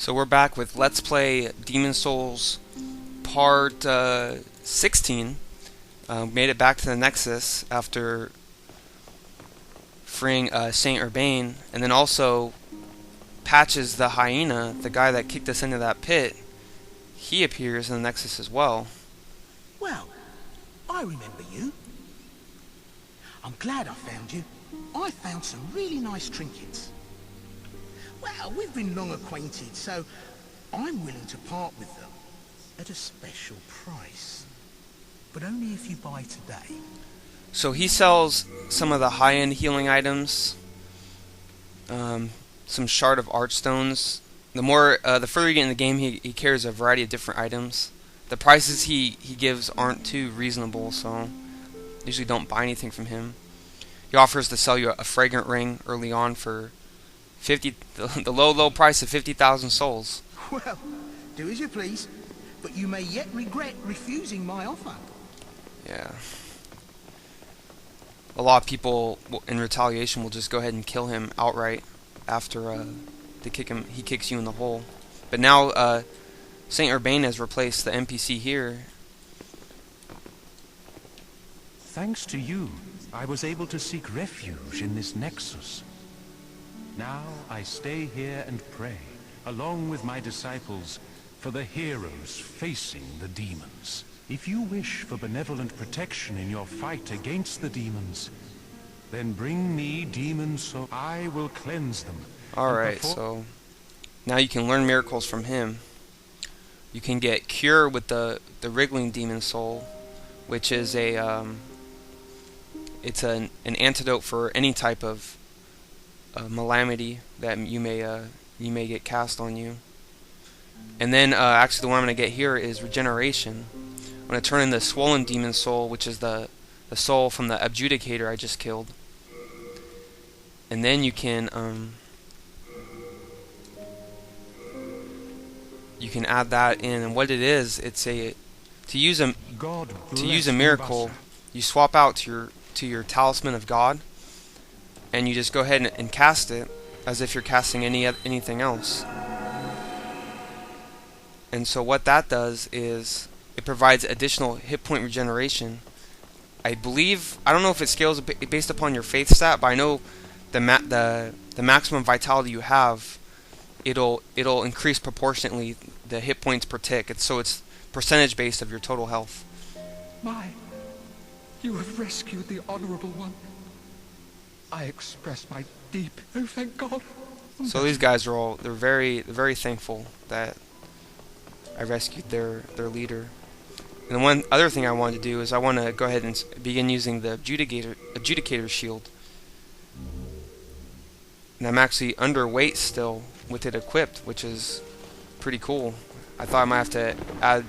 So we're back with Let's Play Demon Souls Part 16. Made it back to the Nexus after freeing Saint Urbane, and then also Patches the Hyena, the guy that kicked us into that pit. He appears in the Nexus as well. Well, I remember you. I'm glad I found you. I found some really nice trinkets. Well, we've been long acquainted, so I'm willing to part with them at a special price. But only if you buy today. So he sells some of the high-end healing items, some Shard of Archstones. The further you get in the game, he carries a variety of different items. The prices he gives aren't too reasonable, so usually don't buy anything from him. He offers to sell you a fragrant ring early on for the low price of 50,000 souls. Well, do as you please, but you may yet regret refusing my offer. Yeah. A lot of people, in retaliation, will just go ahead and kill him outright after he kicks you in the hole. But now Saint Urbane has replaced the NPC here. Thanks to you, I was able to seek refuge in this nexus. Now I stay here and pray, along with my disciples, for the heroes facing the demons. If you wish for benevolent protection in your fight against the demons, then bring me demons so I will cleanse them. Alright, so now you can learn miracles from him. You can get cure with the wriggling demon soul, which is it's an antidote for any type of calamity that you may get cast on you. And then actually the one I'm going to get here is regeneration. I'm going to turn in the swollen demon soul, which is the soul from the adjudicator I just killed. And then you can add that in, and what it is, it's to use a miracle, you swap out to your talisman of God, and you just go ahead and cast it as if you're casting anything else. And so what that does is it provides additional hit point regeneration. I don't know if it scales based upon your faith stat, but I know the maximum vitality you have, it'll increase proportionately the hit points per tick. So it's percentage based of your total health. You have rescued the Honorable One. I express my deep, oh thank God. So these guys are they're very thankful that I rescued their leader. And the one other thing I wanted to do is I want to go ahead and begin using the adjudicator shield. And I'm actually underweight still with it equipped, which is pretty cool. I thought I might have to add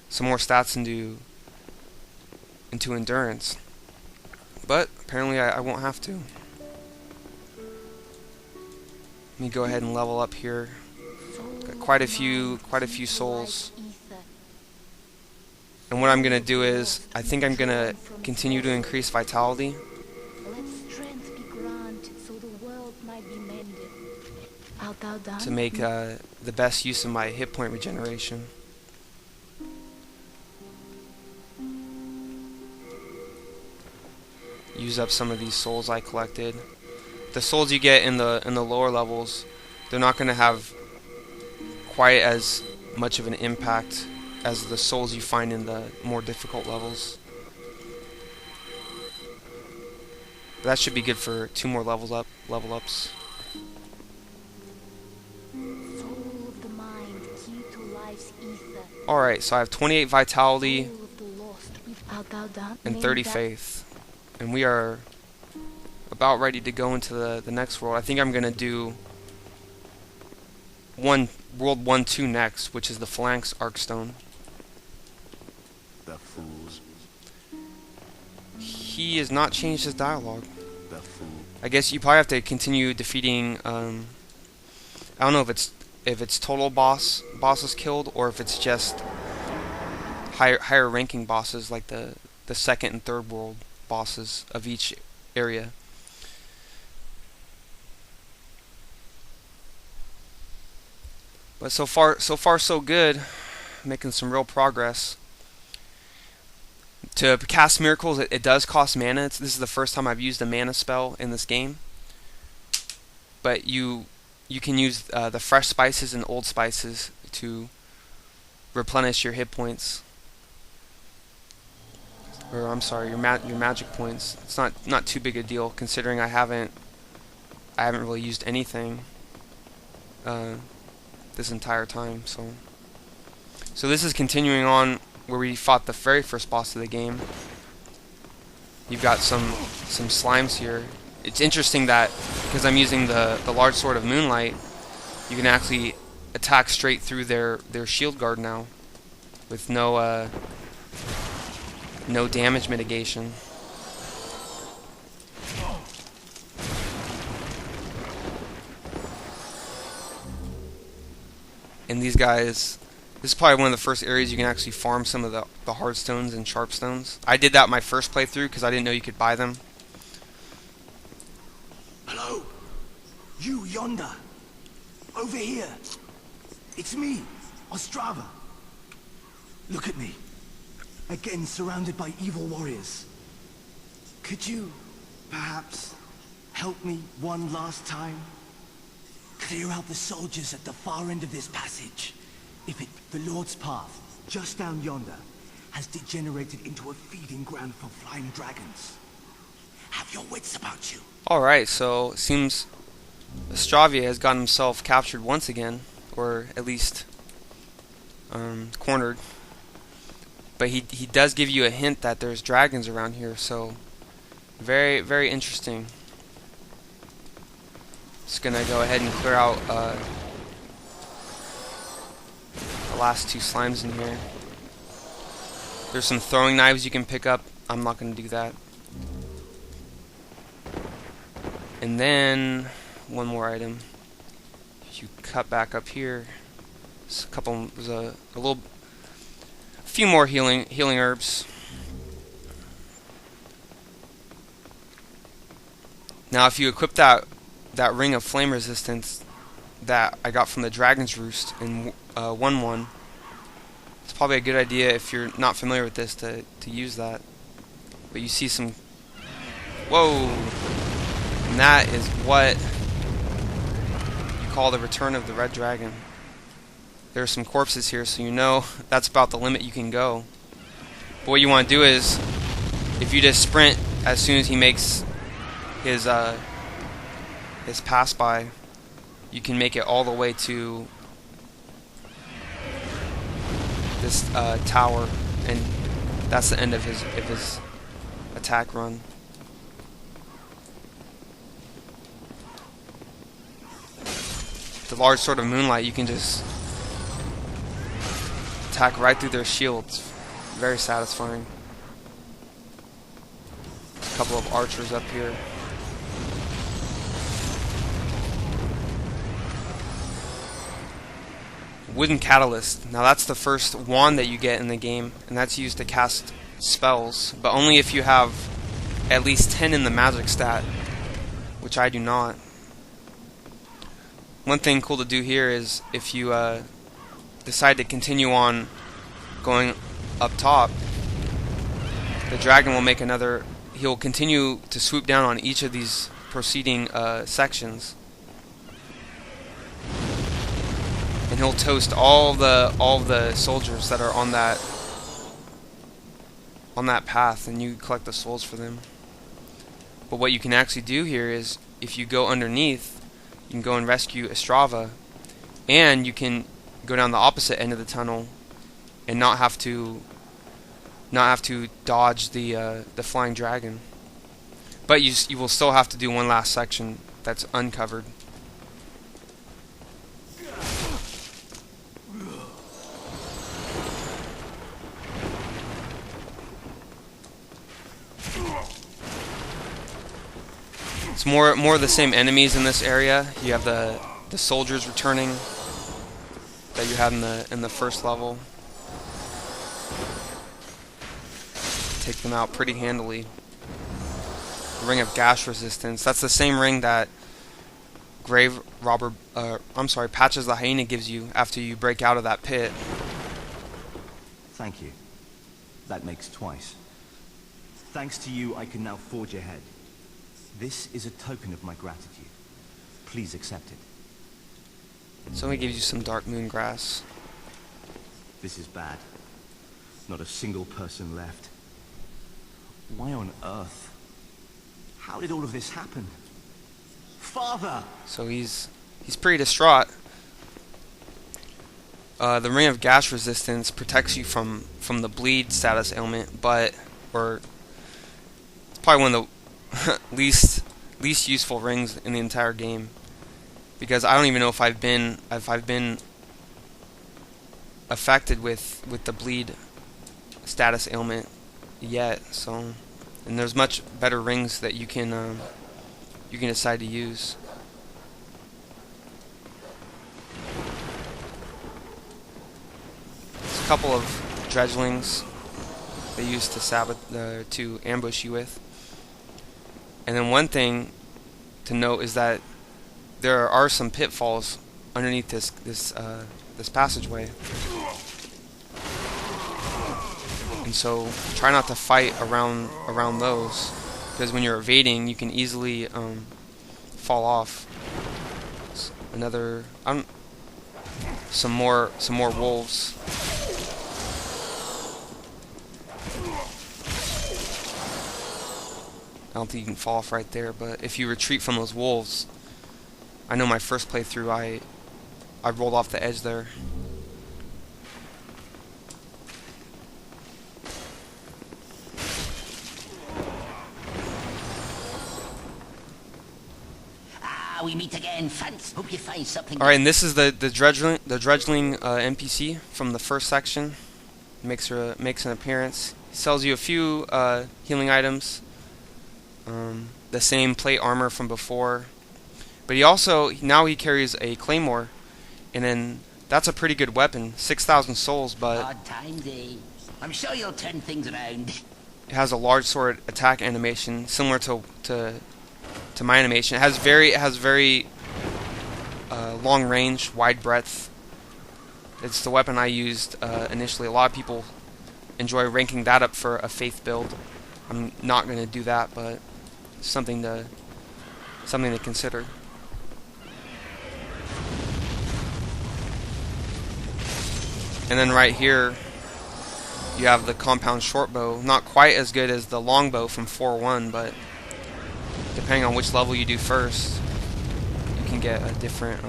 some more stats into endurance, but apparently I won't have to. Let me go ahead and level up here. Got quite a few souls. And what I'm gonna do is I think I'm gonna continue to increase vitality. To make the best use of my hit point regeneration. Use up some of these souls I collected. The souls you get in the lower levels, they're not going to have quite as much of an impact as the souls you find in the more difficult levels. That should be good for 2 more level ups. Alright, so I have 28 vitality and 30 faith. And we are about ready to go into the next world. I think I'm going to do World 1-2 next, which is the Phalanx Archstone. The fools. He has not changed his dialogue. The fool. I guess you probably have to continue defeating, I don't know if it's total bosses killed, or if it's just higher ranking bosses like the second and third world bosses of each area. But so far so good. Making some real progress. To cast miracles, it does cost mana. This is the first time I've used a mana spell in this game. But you can use the fresh spices and old spices to replenish your hit points. Or I'm sorry, your magic points. It's not too big a deal considering I haven't really used anything this entire time. So this is continuing on where we fought the very first boss of the game. You've got some slimes here. It's interesting that because I'm using the large sword of moonlight, you can actually attack straight through their shield guard now with no damage mitigation. And these guys, this is probably one of the first areas you can actually farm some of the hard stones and sharp stones. I did that my first playthrough because I didn't know you could buy them. Hello? You yonder. Over here. It's me, Ostrava. Look at me. Again surrounded by evil warriors. Could you, perhaps, help me one last time? Clear out the soldiers at the far end of this passage. The Lord's path, just down yonder, has degenerated into a feeding ground for flying dragons. Have your wits about you. Alright, so it seems Ostravia has gotten himself captured once again, or at least cornered. But he does give you a hint that there's dragons around here, so very, very interesting. Just gonna go ahead and clear out the last two slimes in here. There's some throwing knives you can pick up. I'm not gonna do that. And then one more item. If you cut back up here, there's a few more healing herbs. Now, if you equip that ring of flame resistance that I got from the Dragon's Roost in 1-1, it's probably a good idea if you're not familiar with this to use that. But you see some. Whoa! And that is what you call the return of the red dragon. There are some corpses here, so you know that's about the limit you can go. But what you want to do is, if you just sprint as soon as he makes his pass by, you can make it all the way to this tower, and that's the end of his attack run. The large sword of moonlight, you can just attack right through their shields. Very satisfying. A couple of archers up here. Wooden Catalyst. Now that's the first wand that you get in the game, and that's used to cast spells, but only if you have at least 10 in the magic stat, which I do not. One thing cool to do here is if you decide to continue on going up top, the dragon will make another. He'll continue to swoop down on each of these proceeding sections, and he'll toast all the soldiers that are on that path, and you collect the souls for them. But what you can actually do here is, if you go underneath, you can go and rescue Ostrava, and you can go down the opposite end of the tunnel and not have to dodge the flying dragon. But you will still have to do one last section that's uncovered. It's more of the same enemies in this area. You have the soldiers returning that you had in the first level. Take them out pretty handily. The Ring of Gash Resistance. That's the same ring that grave robber, patches the hyena gives you after you break out of that pit. Thank you. That makes twice. Thanks to you, I can now forge ahead. This is a token of my gratitude. Please accept it. So he gives you some dark moon grass. This is bad. Not a single person left. Why on earth? How did all of this happen? Father! So he's pretty distraught. The ring of gas resistance protects you from the bleed status ailment, or it's probably one of the least useful rings in the entire game, because I don't even know if I've been affected with the bleed status ailment yet. So, and there's much better rings that you can decide to use. There's a couple of dredgelings they use to ambush you with. And then one thing to note is that there are some pitfalls underneath this passageway, and so try not to fight around those, because when you're evading, you can easily fall off. Some more wolves. I don't think you can fall off right there, but if you retreat from those wolves, I know my first playthrough I rolled off the edge there. We meet again, Fance. Hope you find something. Alright, and this is the dredgeling NPC from the first section. Makes an appearance. He sells you a few healing items. The same plate armor from before. But now he carries a claymore, and then that's a pretty good weapon. 6,000 souls, but odd times, eh? I'm sure you'll turn things around. it has a large sword attack animation similar to my animation. It has very long range, wide breadth. It's the weapon I used initially. A lot of people enjoy ranking that up for a faith build. I'm not going to do that, but it's something to consider. And then right here, you have the compound short bow. Not quite as good as the long bow from 4.1, but depending on which level you do first, you can get a different.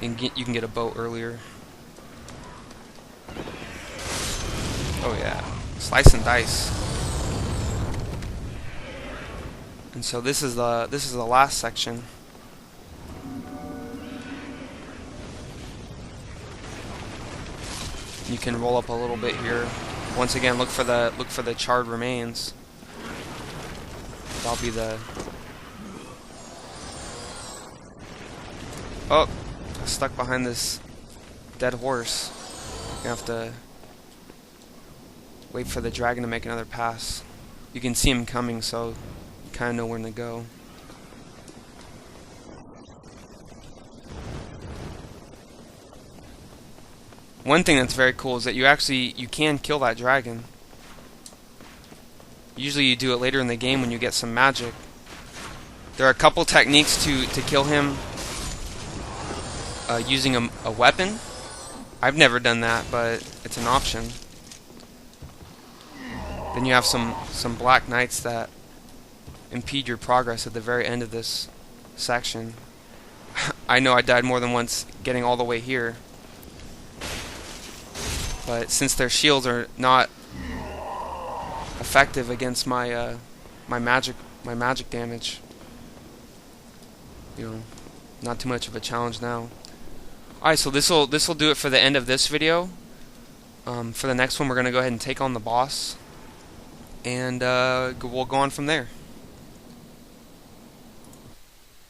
You can get a bow earlier. Oh yeah, slice and dice. And so this is the last section. You can roll up a little bit here. Once again, look for the charred remains. That'll be the. Oh, I'm stuck behind this dead horse. You have to wait for the dragon to make another pass. You can see him coming, so you kind of know where to go. One thing that's very cool is that you can kill that dragon. Usually you do it later in the game when you get some magic. There are a couple techniques to kill him using a weapon. I've never done that, but it's an option. Then you have some black knights that impede your progress at the very end of this section. I know I died more than once getting all the way here. But since their shields are not effective against my magic damage, not too much of a challenge now. Alright, so this'll do it for the end of this video. For the next one, we're gonna go ahead and take on the boss, and we'll go on from there.